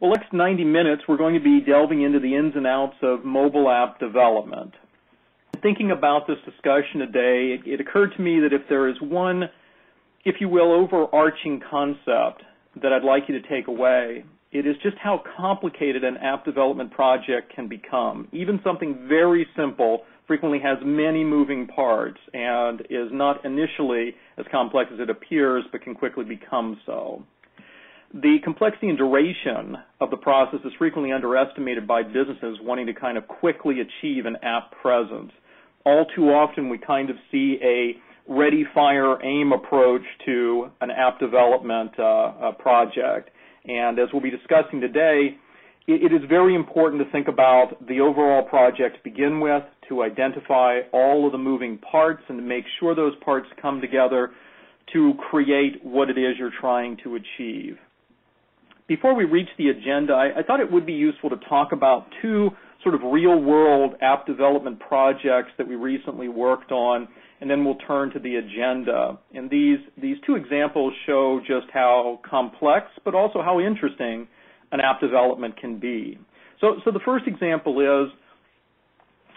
Well, next 90 minutes, we're going to be delving into the ins and outs of mobile app development. Thinking about this discussion today, it occurred to me that if there is one, if you will, overarching concept that I'd like you to take away, it is just how complicated an app development project can become. Even something very simple frequently has many moving parts and is not initially as complex as it appears, but can quickly become so. The complexity and duration of the process is frequently underestimated by businesses wanting to kind of quickly achieve an app presence. All too often we kind of see a ready, fire, aim approach to an app development project. And as we'll be discussing today, it is very important to think about the overall project to begin with, to identify all of the moving parts and to make sure those parts come together to create what it is you're trying to achieve. Before we reach the agenda, I thought it would be useful to talk about two sort of real-world app development projects that we recently worked on, and then we'll turn to the agenda. And these two examples show just how complex, but also how interesting an app development can be. So the first example is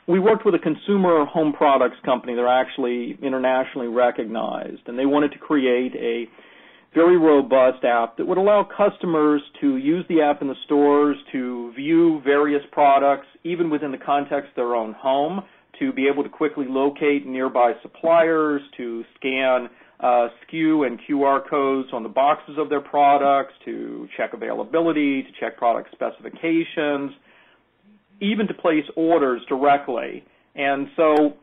we worked with a consumer home products company. They're actually internationally recognized, and they wanted to create a very robust app that would allow customers to use the app in the stores, to view various products, even within the context of their own home, to be able to quickly locate nearby suppliers, to scan SKU and QR codes on the boxes of their products, to check availability, to check product specifications, even to place orders directly. And so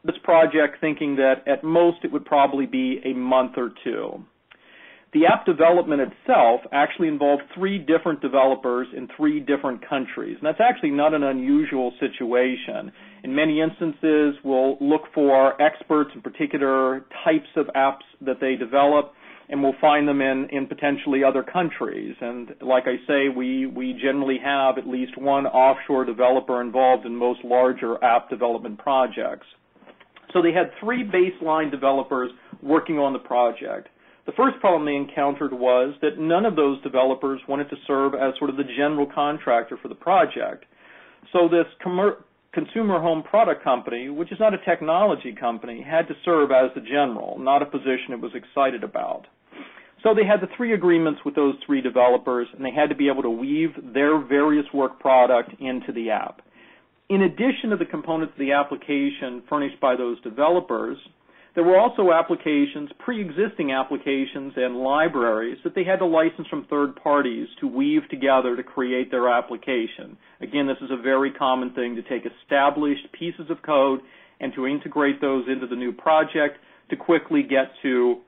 this project, thinking that at most it would probably be a month or two. The app development itself actually involved 3 different developers in 3 different countries, and that's actually not an unusual situation. In many instances, we'll look for experts in particular types of apps that they develop, and we'll find them in potentially other countries. And like I say, we generally have at least one offshore developer involved in most larger app development projects. So they had 3 baseline developers working on the project. The first problem they encountered was that none of those developers wanted to serve as sort of the general contractor for the project. So this consumer home product company, which is not a technology company, had to serve as the general, not a position it was excited about. So they had the 3 agreements with those 3 developers, and they had to be able to weave their various work product into the app. In addition to the components of the application furnished by those developers, there were also applications, pre-existing applications and libraries that they had to license from third parties to weave together to create their application. Again, this is a very common thing, to take established pieces of code and to integrate those into the new project to quickly get to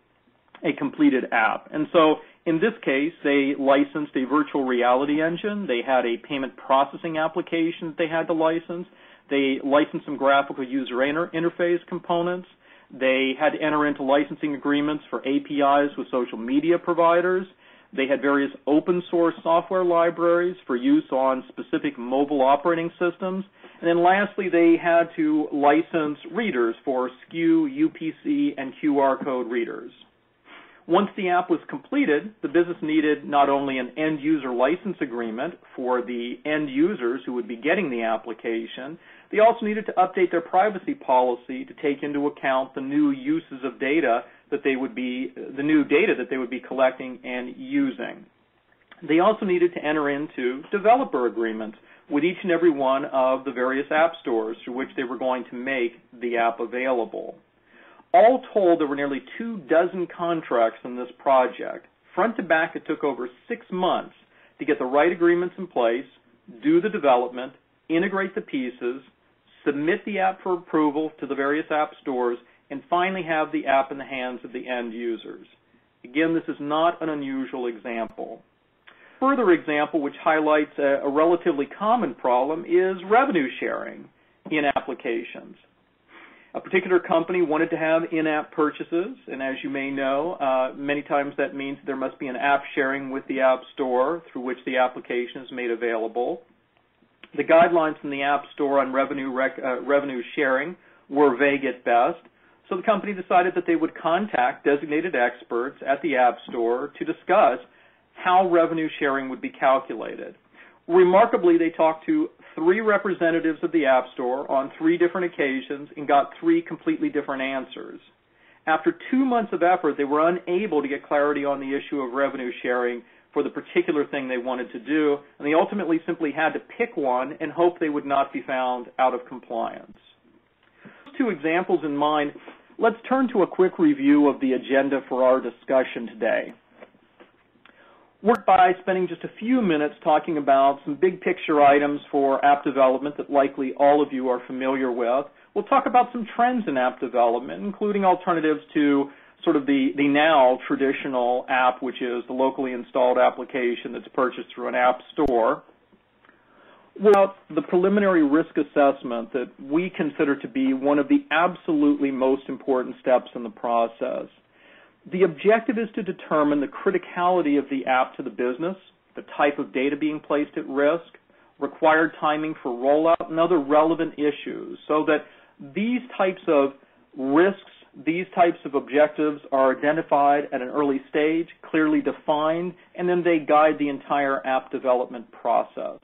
a completed app. And so in this case, they licensed a virtual reality engine. They had a payment processing application that they had to license. They licensed some graphical user interface components. They had to enter into licensing agreements for APIs with social media providers. They had various open source software libraries for use on specific mobile operating systems. And then lastly, they had to license readers for SKU, UPC, and QR code readers. Once the app was completed, the business needed not only an end user license agreement for the end users who would be getting the application, they also needed to update their privacy policy to take into account the new uses of data that they would be, the new data that they would be collecting and using. They also needed to enter into developer agreements with each and every one of the various app stores through which they were going to make the app available. All told, there were nearly 24 contracts in this project. Front to back, it took over 6 months to get the right agreements in place, do the development, integrate the pieces, submit the app for approval to the various app stores, and finally have the app in the hands of the end users. Again, this is not an unusual example. Further example, which highlights a relatively common problem, is revenue sharing in applications. A particular company wanted to have in-app purchases, and as you may know, many times that means there must be an app sharing with the App Store through which the application is made available. The guidelines from the App Store on revenue sharing were vague at best, so the company decided that they would contact designated experts at the App Store to discuss how revenue sharing would be calculated. Remarkably, they talked to 3 representatives of the App Store on 3 different occasions and got 3 completely different answers. After 2 months of effort, they were unable to get clarity on the issue of revenue sharing for the particular thing they wanted to do, and they ultimately simply had to pick one and hope they would not be found out of compliance. With 2 examples in mind, let's turn to a quick review of the agenda for our discussion today. Work by spending just a few minutes talking about some big picture items for app development that likely all of you are familiar with. We'll talk about some trends in app development, including alternatives to sort of the now traditional app, which is the locally installed application that's purchased through an app store. Well, the preliminary risk assessment that we consider to be one of the absolutely most important steps in the process. The objective is to determine the criticality of the app to the business, the type of data being placed at risk, required timing for rollout, and other relevant issues, so that these types of risks, these types of objectives are identified at an early stage, clearly defined, and then they guide the entire app development process.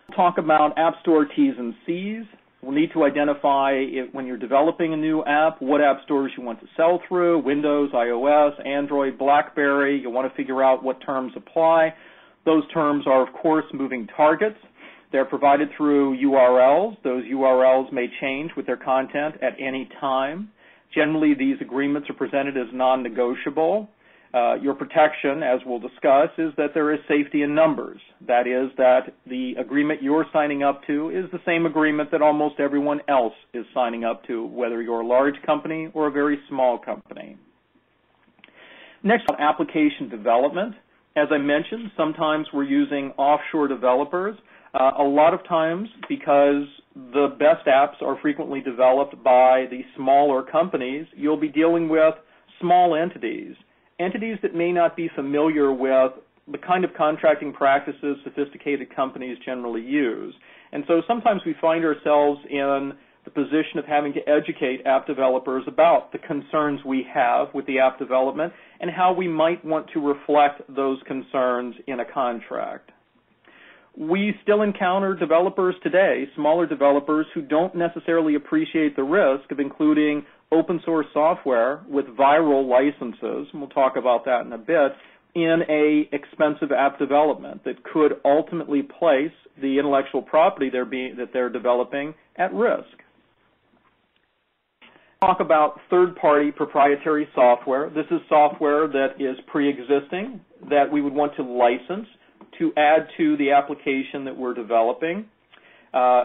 We'll talk about App Store T's and C's. We'll need to identify when you're developing a new app, what app stores you want to sell through, Windows, iOS, Android, BlackBerry. You'll want to figure out what terms apply. Those terms are, of course, moving targets. They're provided through URLs. Those URLs may change with their content at any time. Generally, these agreements are presented as non-negotiable. Your protection, as we'll discuss, is that there is safety in numbers. That is that the agreement you're signing up to is the same agreement that almost everyone else is signing up to, whether you're a large company or a very small company. Next, application development. As I mentioned, sometimes we're using offshore developers. A lot of times, because the best apps are frequently developed by the smaller companies, you'll be dealing with small entities that may not be familiar with the kind of contracting practices sophisticated companies generally use. And so sometimes we find ourselves in the position of having to educate app developers about the concerns we have with the app development and how we might want to reflect those concerns in a contract. We still encounter developers today, smaller developers, who don't necessarily appreciate the risk of including open source software with viral licenses, and we'll talk about that in a bit, in a expensive app development that could ultimately place the intellectual property that they're developing at risk. Talk about third-party proprietary software. This is software that is pre-existing that we would want to license to add to the application that we're developing.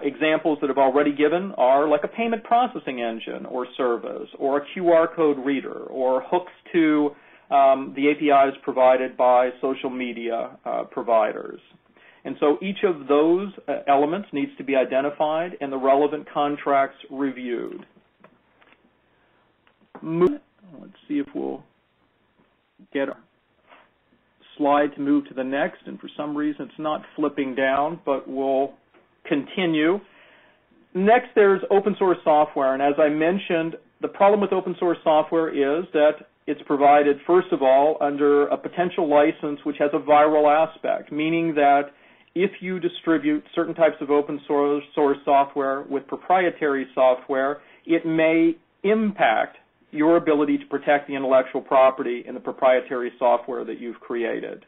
Examples that have already given are like a payment processing engine or service, or a QR code reader, or hooks to the APIs provided by social media providers. And so each of those elements needs to be identified and the relevant contracts reviewed. Let's see if we'll get a slide to move to the next, and for some reason it's not flipping down, but we'll continue. Next, there's open source software, and as I mentioned, the problem with open source software is that it's provided, first of all, under a potential license which has a viral aspect, meaning that if you distribute certain types of open source software with proprietary software, it may impact your ability to protect the intellectual property in the proprietary software that you've created.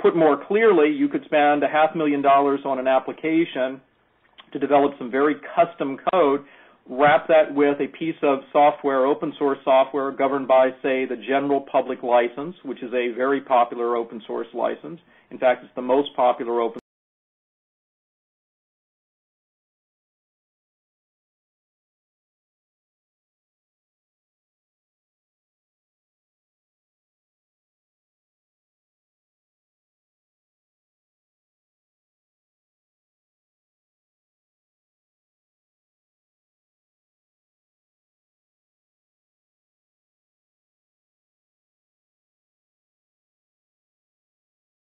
Put more clearly, you could spend $500,000 on an application to develop some very custom code, wrap that with a piece of software, open source software, governed by, say, the General Public License, which is a very popular open source license. In fact, it's the most popular open